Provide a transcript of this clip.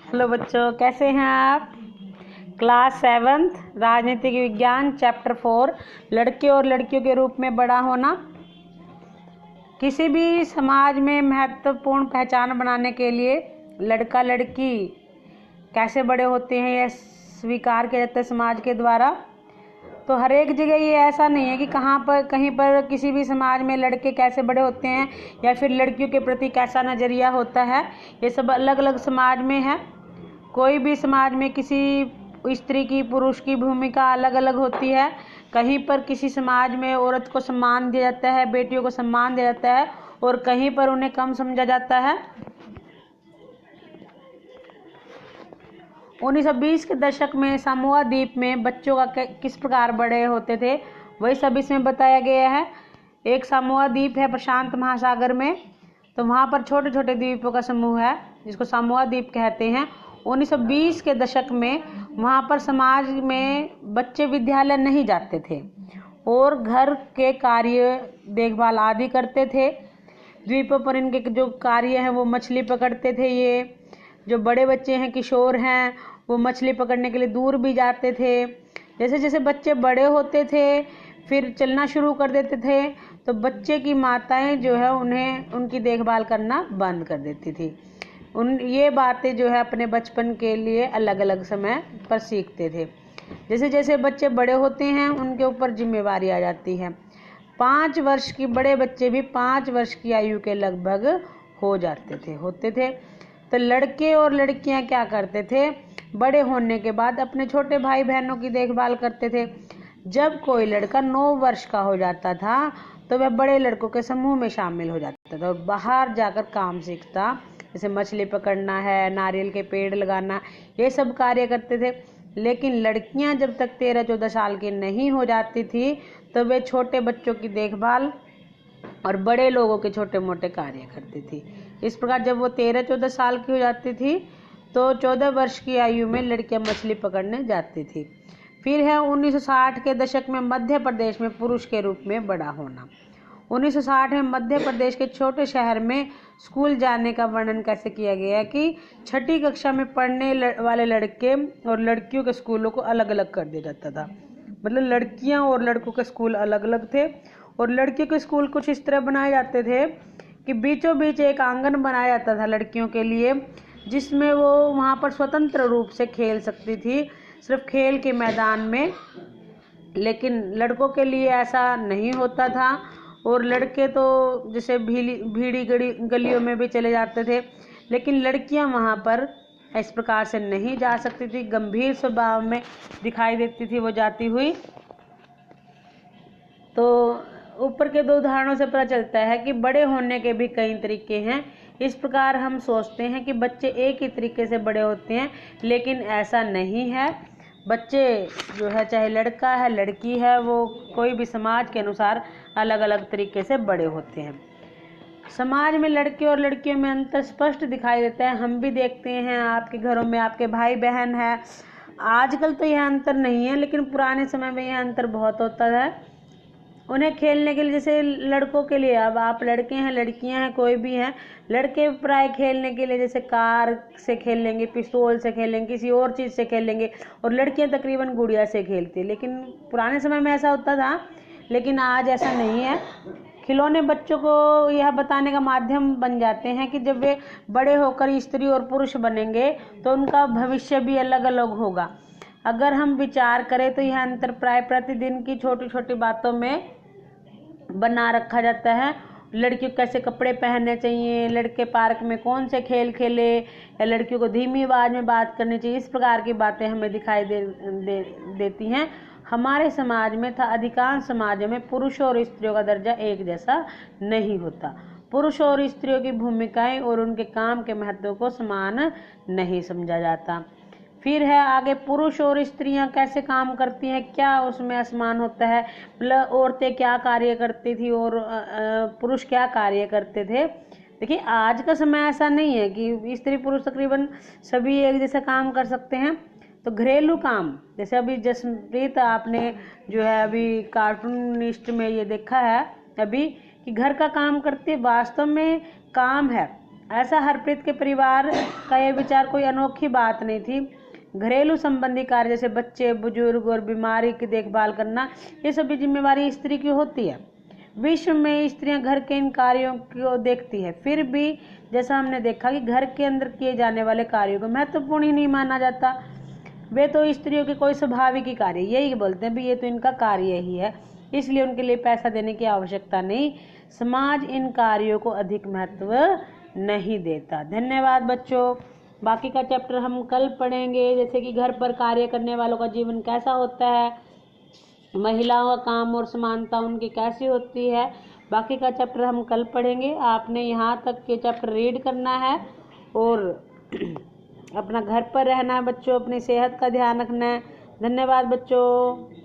Hello बच्चों, कैसे हैं आप। क्लास 7th राजनीतिक विज्ञान चैप्टर 4 लड़के और लड़कियों के रूप में बड़ा होना। किसी भी समाज में महत्वपूर्ण पहचान बनाने के लिए लड़का लड़की कैसे बड़े होते हैं यह स्वीकार किया जाता है समाज के द्वारा। तो हर एक जगह ये ऐसा नहीं है कि कहीं पर किसी भी समाज में लड़के कैसे बड़े होते हैं या फिर लड़कियों के प्रति कैसा नज़रिया होता है। ये सब अलग अलग समाज में है। कोई भी समाज में किसी स्त्री की पुरुष की भूमिका अलग अलग होती है। कहीं पर किसी समाज में औरत को सम्मान दिया जाता है, बेटियों को सम्मान दिया जाता है, और कहीं पर उन्हें कम समझा जाता है। 1920 के दशक में सामोआ द्वीप में बच्चों का किस प्रकार बड़े होते थे वही सब इसमें बताया गया है। एक सामोआ द्वीप है प्रशांत महासागर में, तो वहाँ पर छोटे छोटे द्वीपों का समूह है जिसको सामोआ द्वीप कहते हैं। 1920 के दशक में वहाँ पर समाज में बच्चे विद्यालय नहीं जाते थे और घर के कार्य देखभाल आदि करते थे। द्वीपों पर इनके जो कार्य हैं वो मछली पकड़ते थे। ये जो बड़े बच्चे हैं, किशोर हैं, वो मछली पकड़ने के लिए दूर भी जाते थे। जैसे जैसे बच्चे बड़े होते थे फिर चलना शुरू कर देते थे तो बच्चे की माताएं जो है उन्हें उनकी देखभाल करना बंद कर देती थी। ये बातें जो है अपने बचपन के लिए अलग अलग समय पर सीखते थे। जैसे जैसे बच्चे बड़े होते हैं उनके ऊपर जिम्मेवारी आ जाती है। 5 वर्ष की बड़े बच्चे भी 5 वर्ष की आयु के लगभग होते थे। तो लड़के और लड़कियां क्या करते थे, बड़े होने के बाद अपने छोटे भाई बहनों की देखभाल करते थे। जब कोई लड़का 9 वर्ष का हो जाता था तो वह बड़े लड़कों के समूह में शामिल हो जाता था और बाहर जाकर काम सीखता, जैसे मछली पकड़ना है, नारियल के पेड़ लगाना, ये सब कार्य करते थे। लेकिन लड़कियां जब तक 13-14 साल की नहीं हो जाती थी तो वे छोटे बच्चों की देखभाल और बड़े लोगों के छोटे मोटे कार्य करती थी। इस प्रकार जब वो 13-14 साल की हो जाती थी तो 14 वर्ष की आयु में लड़कियां मछली पकड़ने जाती थी। फिर है 1960 के दशक में मध्य प्रदेश में पुरुष के रूप में बड़ा होना। 1960 में मध्य प्रदेश के छोटे शहर में स्कूल जाने का वर्णन कैसे किया गया है कि 6ठी कक्षा में पढ़ने वाले लड़के और लड़कियों के स्कूलों को अलग अलग कर दिया जाता था। मतलब लड़कियां और लड़कों के स्कूल अलग अलग थे और लड़कियों के स्कूल कुछ इस तरह बनाए जाते थे कि बीचों बीच एक आंगन बनाया जाता था लड़कियों के लिए, जिसमें वो वहाँ पर स्वतंत्र रूप से खेल सकती थी, सिर्फ खेल के मैदान में। लेकिन लड़कों के लिए ऐसा नहीं होता था और लड़के तो जैसे भीड़ी गलियों में भी चले जाते थे, लेकिन लड़कियां वहाँ पर इस प्रकार से नहीं जा सकती थी। गंभीर स्वभाव में दिखाई देती थी वो जाती हुई। तो ऊपर के 2 उदाहरणों से पता चलता है कि बड़े होने के भी कई तरीके हैं। इस प्रकार हम सोचते हैं कि बच्चे एक ही तरीके से बड़े होते हैं, लेकिन ऐसा नहीं है। बच्चे जो है, चाहे लड़का है लड़की है, वो कोई भी समाज के अनुसार अलग अलग तरीके से बड़े होते हैं। समाज में लड़के और लड़कियों में अंतर स्पष्ट दिखाई देता है। हम भी देखते हैं, आपके घरों में आपके भाई बहन है। आजकल तो यह अंतर नहीं है, लेकिन पुराने समय में यह अंतर बहुत होता है। उन्हें खेलने के लिए, जैसे लड़कों के लिए, अब आप लड़के हैं लड़कियां हैं कोई भी हैं, लड़के प्राय खेलने के लिए जैसे कार से खेल लेंगे, पिस्तौल से खेल लेंगे, किसी और चीज़ से खेल लेंगे, और लड़कियां तकरीबन गुड़िया से खेलती है। लेकिन पुराने समय में ऐसा होता था, लेकिन आज ऐसा नहीं है। खिलौने बच्चों को यह बताने का माध्यम बन जाते हैं कि जब वे बड़े होकर स्त्री और पुरुष बनेंगे तो उनका भविष्य भी अलग अलग होगा। अगर हम विचार करें तो यह अंतर प्राय प्रतिदिन की छोटी छोटी बातों में बना रखा जाता है। लड़कियों को कैसे कपड़े पहनने चाहिए, लड़के पार्क में कौन से खेल खेले, या लड़कियों को धीमी आवाज़ में बात करनी चाहिए, इस प्रकार की बातें हमें दिखाई देती हैं। हमारे समाज में था अधिकांश समाजों में पुरुषों और स्त्रियों का दर्जा एक जैसा नहीं होता। पुरुषों और स्त्रियों की भूमिकाएं और उनके काम के महत्व को समान नहीं समझा जाता। फिर है आगे, पुरुष और स्त्रियां कैसे काम करती हैं, क्या उसमें असमान होता है, मतलब औरतें क्या कार्य करती थी और पुरुष क्या कार्य करते थे। देखिए, आज का समय ऐसा नहीं है कि स्त्री पुरुष तकरीबन सभी एक जैसा काम कर सकते हैं। तो घरेलू काम, जैसे अभी जसप्रीत आपने जो है अभी कार्टूनिस्ट में ये देखा है अभी कि घर का काम करती है, वास्तव में काम है। ऐसा हरप्रीत के परिवार का यह विचार कोई अनोखी बात नहीं थी। घरेलू संबंधी कार्य जैसे बच्चे, बुजुर्ग और बीमारी की देखभाल करना, ये सभी जिम्मेवारी स्त्री की होती है। विश्व में स्त्रियां घर के इन कार्यों को देखती है, फिर भी जैसा हमने देखा कि घर के अंदर किए जाने वाले कार्यों को महत्वपूर्ण ही नहीं माना जाता। वे तो स्त्रियों के कोई स्वाभाविक ही कार्य, यही बोलते हैं भी ये तो इनका कार्य ही है, इसलिए उनके लिए पैसा देने की आवश्यकता नहीं। समाज इन कार्यों को अधिक महत्व नहीं देता। धन्यवाद बच्चों। बाकी का चैप्टर हम कल पढ़ेंगे, जैसे कि घर पर कार्य करने वालों का जीवन कैसा होता है, महिलाओं का काम और समानता उनकी कैसी होती है। बाकी का चैप्टर हम कल पढ़ेंगे। आपने यहाँ तक के चैप्टर रीड करना है और अपना घर पर रहना है बच्चों, अपनी सेहत का ध्यान रखना है। धन्यवाद बच्चों।